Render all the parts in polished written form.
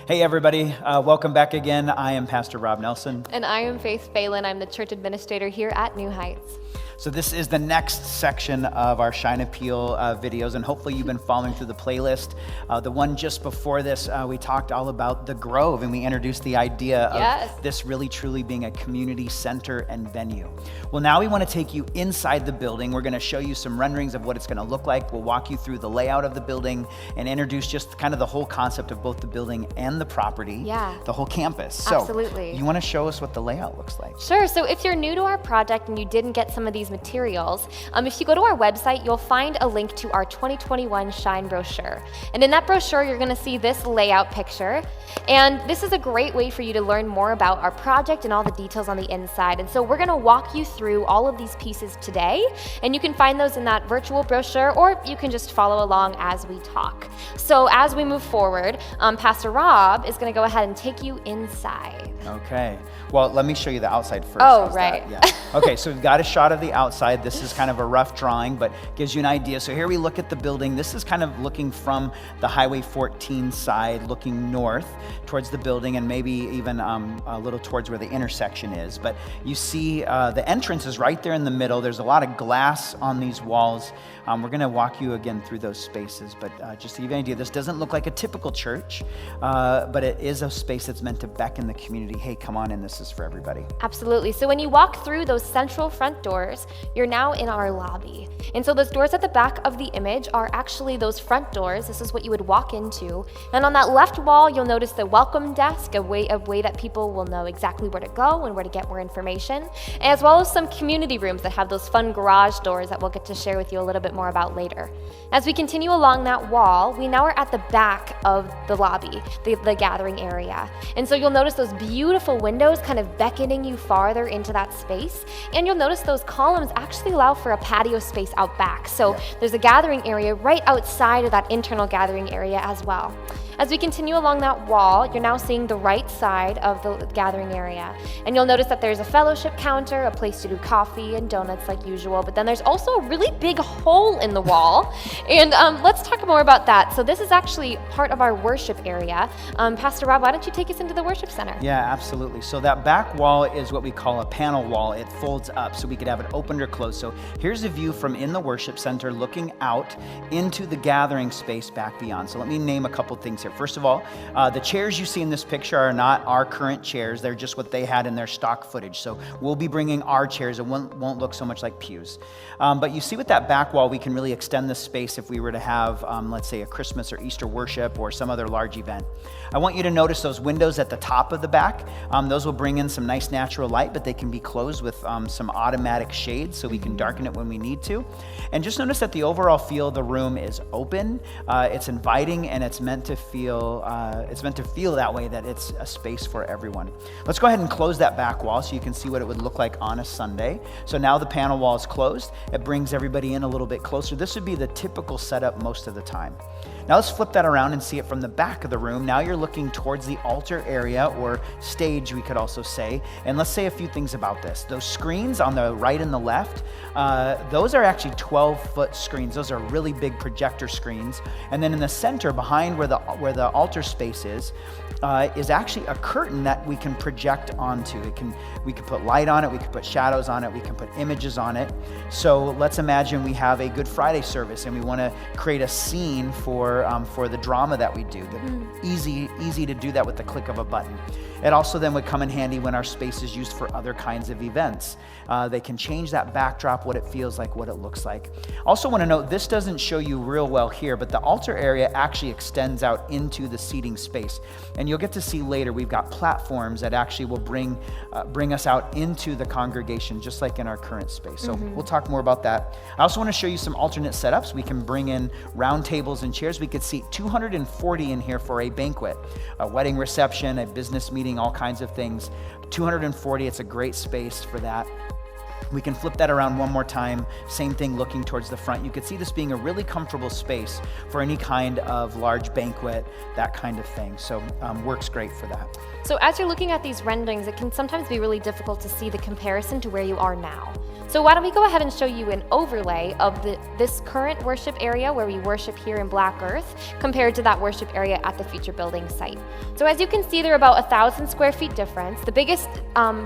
Hey everybody, welcome back again. I am Pastor Rob Nelson. And I am Faith Phelan. I'm the church administrator here at New Heights. So this is the next section of our Shine Appeal videos, and hopefully you've been following through the playlist. The one just before this, we talked all about the Grove, and we introduced the idea of this really truly being a community center and venue. Well, now we want to take you inside the building. We're going to show you some renderings of what it's going to look like. We'll walk you through the layout of the building and introduce just kind of the whole concept of both the building and the property, the whole campus. Absolutely. So you want to show us what the layout looks like? Sure. So if you're new to our project and you didn't get some of these materials, if you go to our website, you'll find a link to our 2021 Shine brochure. And in that brochure, you're going to see this layout picture. And this is a great way for you to learn more about our project and all the details on the inside. And so we're going to walk you through all of these pieces today. And you can find those in that virtual brochure, or you can just follow along as we talk. So as we move forward, Pastor Rob is going to go ahead and take you inside. Okay. Well, let me show you the outside first. Oh, right. Yeah. Okay, so we've got a shot of the outside. This is kind of a rough drawing, but gives you an idea. So here we look at the building. This is kind of looking from the Highway 14 side, looking north towards the building, and maybe even a little towards where the intersection is. But you see the entrance is right there in the middle. There's a lot of glass on these walls. We're going to walk you again through those spaces, but just to give you an idea, this doesn't look like a typical church, but it is a space that's meant to beckon the community. Hey, come on in, this is for everybody. Absolutely. So when you walk through those central front doors, you're now in our lobby. And so those doors at the back of the image are actually those front doors. This is what you would walk into. And on that left wall, you'll notice the welcome desk, a way that people will know exactly where to go and where to get more information, as well as some community rooms that have those fun garage doors that we'll get to share with you a little bit more about later. As we continue along that wall, we now are at the back of the lobby, the gathering area. And so you'll notice those beautiful windows kind of beckoning you farther into that space. And you'll notice those columns actually allow for a patio space out back. So there's a gathering area right outside of that internal gathering area as well. As we continue along that wall, you're now seeing the right side of the gathering area. And you'll notice that there's a fellowship counter, a place to do coffee and donuts like usual, but then there's also a really big hole in the wall. And let's talk more about that. So this is actually part of our worship area. Pastor Rob, why don't you take us into the worship center? Yeah, absolutely. So that back wall is what we call a panel wall. It folds up so we could have it opened or closed. So here's a view from in the worship center looking out into the gathering space back beyond. So let me name a couple things here. First of all, the chairs you see in this picture are not our current chairs. They're just what they had in their stock footage. So we'll be bringing our chairs. It won't look so much like pews. But you see with that back wall, we can really extend the space if we were to have, let's say, a Christmas or Easter worship or some other large event. I want you to notice those windows at the top of the back. Those will bring in some nice natural light, but they can be closed with some automatic shades so we can darken it when we need to. And just notice that the overall feel of the room is open, it's inviting, and it's meant to feel that way, that it's a space for everyone. Let's go ahead and close that back wall so you can see what it would look like on a Sunday. So now the panel wall is closed. It brings everybody in a little bit closer. This would be the typical setup most of the time. Now let's flip that around and see it from the back of the room. Now you're looking towards the altar area, or stage we could also say. And let's say a few things about this. Those screens on the right and the left, those are actually 12-foot screens. Those are really big projector screens. And then in the center, behind where the altar space is actually a curtain that we can project onto. We can put light on it, we can put shadows on it, we can put images on it. So let's imagine we have a Good Friday service and we want to create a scene for the drama that we do. Easy to do that with the click of a button. It also then would come in handy when our space is used for other kinds of events. They can change that backdrop, what it feels like, what it looks like. Also want to note, this doesn't show you real well here, but the altar area actually extends out into the seating space. And you'll get to see later, we've got platforms that actually will bring us out into the congregation, just like in our current space. So we'll talk more about that. I also want to show you some alternate setups. We can bring in round tables and chairs. We could seat 240 in here for a banquet, a wedding reception, a business meeting, all kinds of things. 240, it's a great space for that. We can flip that around one more time. Same thing looking towards the front. You could see this being a really comfortable space for any kind of large banquet, that kind of thing. So works great for that. So as you're looking at these renderings, it can sometimes be really difficult to see the comparison to where you are now. So why don't we go ahead and show you an overlay of this current worship area where we worship here in Black Earth compared to that worship area at the future building site. So as you can see, they're about 1,000 square feet difference. The biggest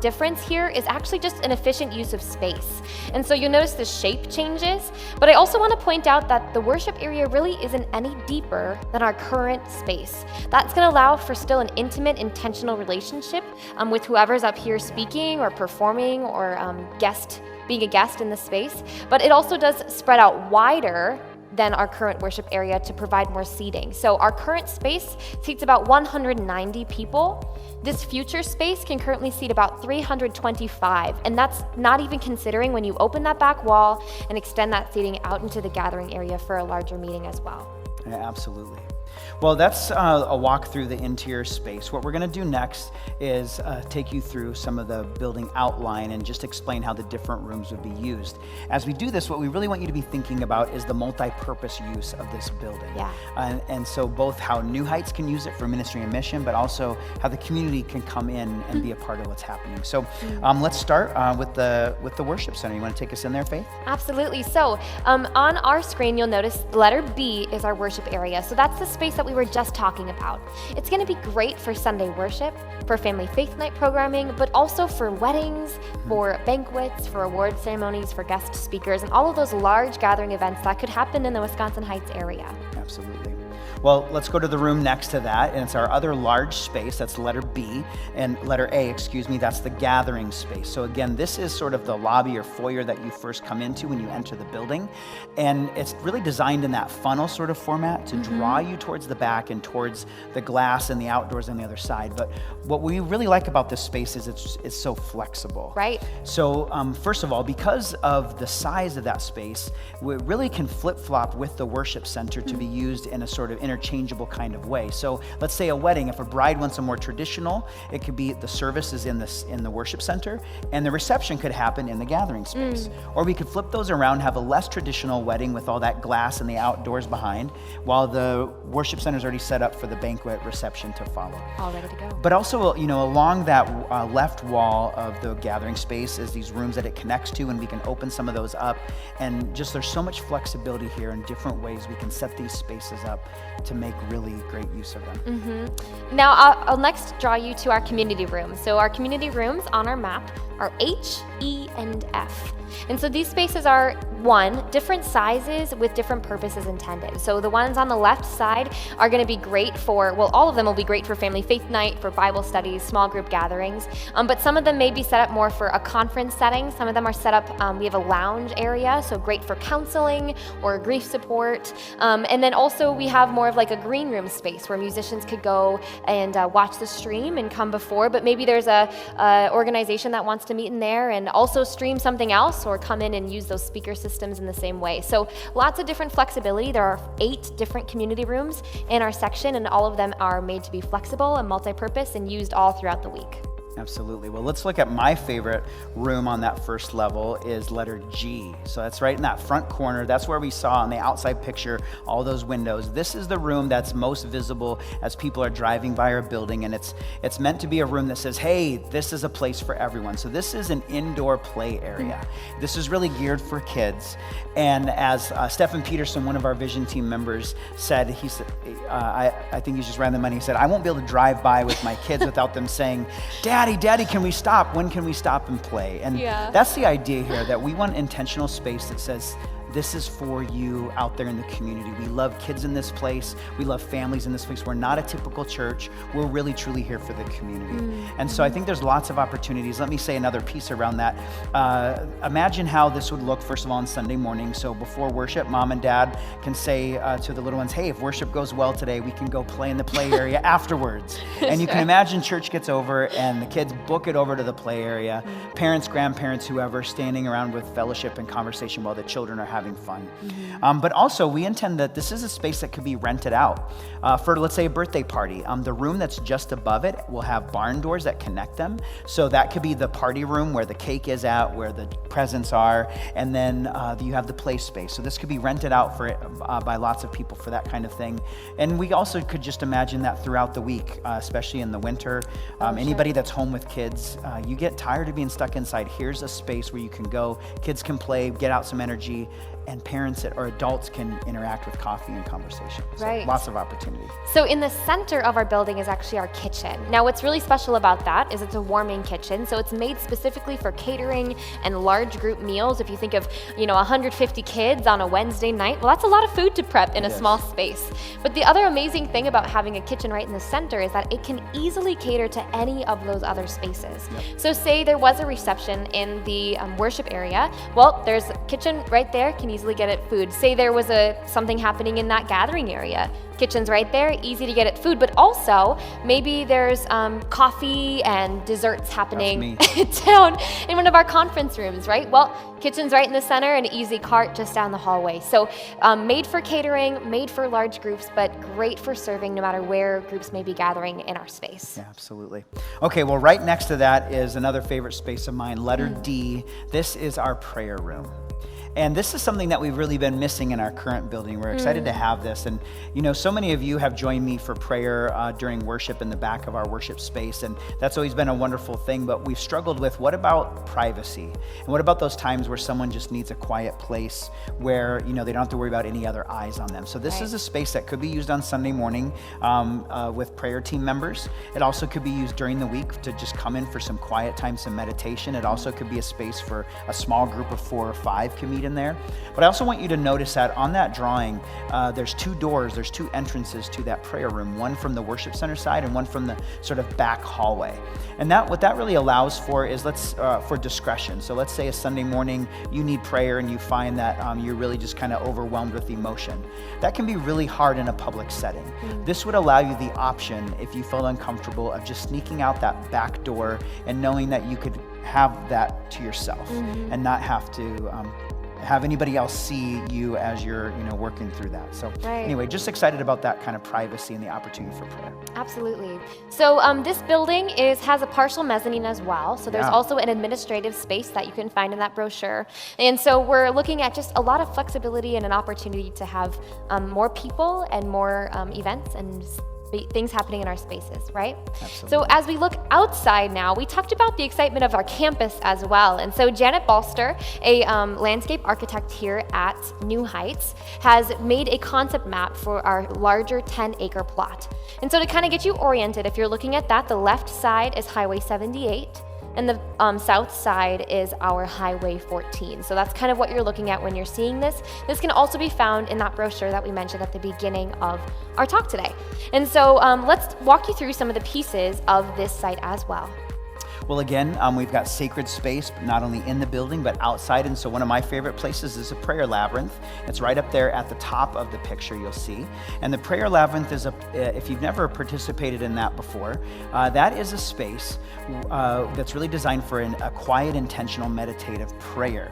difference here is actually just an efficient use of space. And so you'll notice the shape changes, but I also want to point out that the worship area really isn't any deeper than our current space. That's going to allow for still an intimate, intentional relationship with whoever's up here speaking or performing or being a guest in the space, but it also does spread out wider than our current worship area to provide more seating. So our current space seats about 190 people. This future space can currently seat about 325, and that's not even considering when you open that back wall and extend that seating out into the gathering area for a larger meeting as well. Yeah, absolutely. Well, that's a walk through the interior space. What we're going to do next is take you through some of the building outline and just explain how the different rooms would be used. As we do this, what we really want you to be thinking about is the multi-purpose use of this building. Yeah. And so both how New Heights can use it for ministry and mission, but also how the community can come in and be a part of what's happening. So let's start with the worship center. You want to take us in there, Faith? Absolutely. So on our screen, you'll notice the letter B is our worship area. So that's the space that we were just talking about. It's going to be great for Sunday worship, for family faith night programming, but also for weddings, for banquets, for award ceremonies, for guest speakers, and all of those large gathering events that could happen in the Wisconsin Heights area. Absolutely. Well, let's go to the room next to that, and it's our other large space. That's letter B, and letter A, that's the gathering space. So again, this is sort of the lobby or foyer that you first come into when you enter the building, and it's really designed in that funnel sort of format to draw you towards the back and towards the glass and the outdoors on the other side. But what we really like about this space is it's so flexible. Right. So first of all, because of the size of that space, we really can flip-flop with the worship center to be used in a sort of interchangeable kind of way. So let's say a wedding, if a bride wants a more traditional, it could be the service is in the worship center and the reception could happen in the gathering space. Or we could flip those around, have a less traditional wedding with all that glass and the outdoors behind, while the worship center is already set up for the banquet reception to follow. All ready to go. But also, along that left wall of the gathering space is these rooms that it connects to, and we can open some of those up. And just there's so much flexibility here in different ways we can set these spaces up to make really great use of them. Now, I'll next draw you to our community rooms. So our community rooms on our map are H, E, and F. And so these spaces are, different sizes with different purposes intended. So the ones on the left side are going to be great for, all of them will be great for family faith night, for Bible studies, small group gatherings, but some of them may be set up more for a conference setting. Some of them are set up, we have a lounge area, so great for counseling or grief support. And then also we have more of like a green room space where musicians could go and watch the stream and come before, but maybe there's a organization that wants to meet in there and also stream something else or come in and use those speaker systems in the same way. So lots of different flexibility. There are 8 different community rooms in our section, and all of them are made to be flexible and multi-purpose and used all throughout the week. Absolutely. Well, let's look at my favorite room on that first level is letter G. So that's right in that front corner. That's where we saw on the outside picture all those windows. This is the room that's most visible as people are driving by our building, and it's meant to be a room that says, hey, this is a place for everyone. So this is an indoor play area. This is really geared for kids. And as Stephen Peterson, one of our vision team members, said, he said, I think he just ran the money. He said, I won't be able to drive by with my kids without them saying, Daddy, can we stop? When can we stop and play? And that's the idea here, that we want intentional space that says, this is for you out there in the community. We love kids in this place. We love families in this place. We're not a typical church. We're really, truly here for the community. And so I think there's lots of opportunities. Let me say another piece around that. Imagine how this would look, first of all, on Sunday morning. So before worship, mom and dad can say to the little ones, hey, if worship goes well today, we can go play in the play area afterwards. And you can imagine church gets over and the kids book it over to the play area. Parents, grandparents, whoever, standing around with fellowship and conversation while the children are having having fun. But also, we intend that this is a space that could be rented out for, let's say, a birthday party. The room that's just above it will have barn doors that connect them. So that could be the party room where the cake is at, where the presents are, and then you have the play space. So this could be rented out for by lots of people for that kind of thing. And we also could just imagine that throughout the week, especially in the winter. Anybody that's home with kids, you get tired of being stuck inside. Here's a space where you can go, kids can play, get out some energy, and parents or adults can interact with coffee and conversation. So Right. lots of opportunity. So in the center of our building is actually our kitchen. Now what's really special about that is it's a warming kitchen. So it's made specifically for catering and large group meals. If you think of, 150 kids on a Wednesday night, well, that's a lot of food to prep in a Yes. small space. But the other amazing thing about having a kitchen right in the center is that it can easily cater to any of those other spaces. So say there was a reception in the worship area, well, there's a kitchen right there, can easily get at food. Say there was something happening in that gathering area, kitchen's right there, easy to get at food, but also maybe there's coffee and desserts happening down in one of our conference rooms, right? Well, kitchen's right in the center, an easy cart just down the hallway. So made for catering, made for large groups, but great for serving no matter where groups may be gathering in our space. Yeah, absolutely. Okay, well, right next to that is another favorite space of mine, letter D. This is our prayer room. And this is something that we've really been missing in our current building. We're excited to have this. And, so many of you have joined me for prayer during worship in the back of our worship space. And that's always been a wonderful thing. But we've struggled with, what about privacy? And what about those times where someone just needs a quiet place where, they don't have to worry about any other eyes on them? So this is a space that could be used on Sunday morning with prayer team members. It also could be used during the week to just come in for some quiet time, some meditation. It also could be a space for a small group of 4 or 5 can meet in there. But I also want you to notice that on that drawing, there's 2 doors, there's 2 entrances to that prayer room, one from the worship center side and one from the sort of back hallway. And what that really allows for is for discretion. So let's say a Sunday morning you need prayer and you find that you're really just kind of overwhelmed with emotion. That can be really hard in a public setting. This would allow you the option, if you felt uncomfortable, of just sneaking out that back door and knowing that you could have that to yourself and not have to have anybody else see you as you're working through that. So anyway, just excited about that kind of privacy and the opportunity for prayer. Absolutely. So this building has a partial mezzanine as well. So there's also an administrative space that you can find in that brochure. And so we're looking at just a lot of flexibility and an opportunity to have more people and more events and things happening in our spaces, right? Absolutely. So as we look outside now, we talked about the excitement of our campus as well. And so Janet Balster, a landscape architect here at New Heights, has made a concept map for our larger 10-acre plot. And so to kind of get you oriented, if you're looking at that, the left side is Highway 78. And the south side is our Highway 14. So that's kind of what you're looking at when you're seeing this. This can also be found in that brochure that we mentioned at the beginning of our talk today. And so let's walk you through some of the pieces of this site as well. Well, again, we've got sacred space, not only in the building, but outside. And so one of my favorite places is a prayer labyrinth. It's right up there at the top of the picture, you'll see. And the prayer labyrinth is, if you've never participated in that before, that is a space that's really designed for a quiet, intentional, meditative prayer.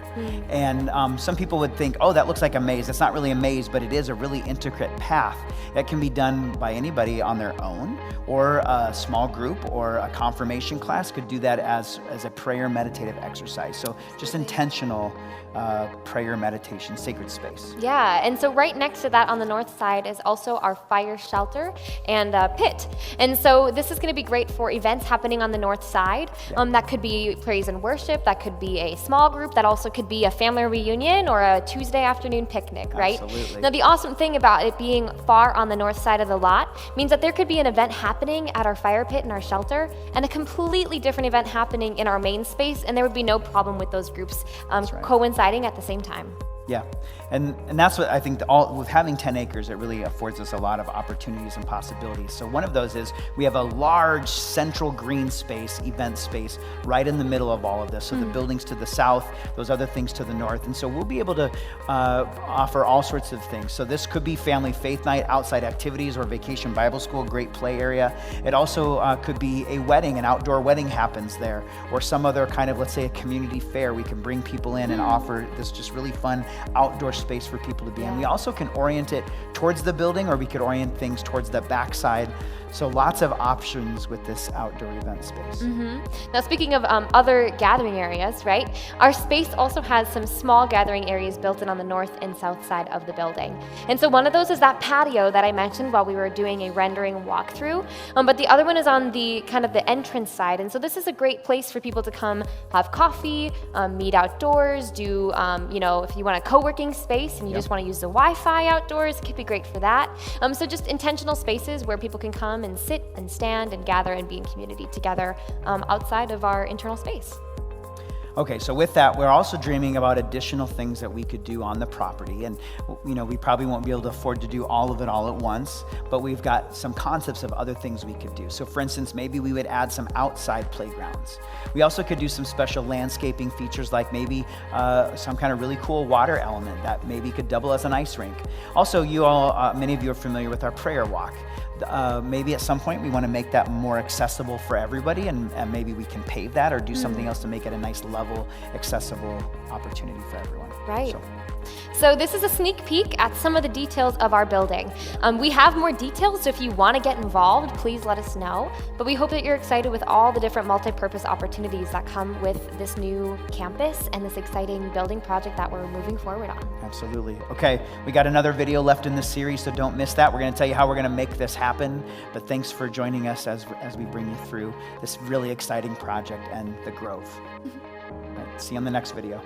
And some people would think, oh, that looks like a maze. It's not really a maze, but it is a really intricate path that can be done by anybody on their own, or a small group, or a confirmation class could do that as a prayer meditative exercise. So just intentional prayer meditation, sacred space. Yeah, and so right next to that on the north side is also our fire shelter and pit. And so this is going to be great for events happening on the north side. That could be praise and worship, that could be a small group, that also could be a family reunion or a Tuesday afternoon picnic, right? Absolutely. Now the awesome thing about it being far on the north side of the lot means that there could be an event happening at our fire pit and our shelter and a completely different event happening in our main space, and there would be no problem with those groups coinciding at the same time. Yeah, and that's what I think, with having 10 acres, it really affords us a lot of opportunities and possibilities. So one of those is we have a large central green space, event space, right in the middle of all of this. So the buildings to the south, those other things to the north. And so we'll be able to offer all sorts of things. So this could be family faith night, outside activities, or vacation Bible school, great play area. It also could be a wedding, an outdoor wedding happens there, or some other kind of, let's say, a community fair. We can bring people in and offer this just really fun outdoor space for people to be in. We Yeah. also can orient it towards the building, or we could orient things towards the backside. So lots of options with this outdoor event space. Now, speaking of other gathering areas, right? Our space also has some small gathering areas built in on the north and south side of the building. And so one of those is that patio that I mentioned while we were doing a rendering walkthrough. But the other one is on the kind of the entrance side. And so this is a great place for people to come have coffee, meet outdoors, do, if you want a co-working space and you just want to use the Wi-Fi outdoors, it could be great for that. So just intentional spaces where people can come and sit and stand and gather and be in community together outside of our internal space. Okay, so with that, we're also dreaming about additional things that we could do on the property. And, we probably won't be able to afford to do all of it all at once, but we've got some concepts of other things we could do. So for instance, maybe we would add some outside playgrounds. We also could do some special landscaping features, like maybe some kind of really cool water element that maybe could double as an ice rink. Also, many of you are familiar with our prayer walk. Maybe at some point we want to make that more accessible for everybody, and maybe we can pave that or do something else to make it a nice level, accessible opportunity for everyone. Right. So this is a sneak peek at some of the details of our building. We have more details, so if you want to get involved, please let us know. But we hope that you're excited with all the different multi-purpose opportunities that come with this new campus and this exciting building project that we're moving forward on. Absolutely. Okay, we got another video left in this series, so don't miss that. We're going to tell you how we're going to make this happen. But thanks for joining us as we bring you through this really exciting project and the Grove. All right, see you on the next video.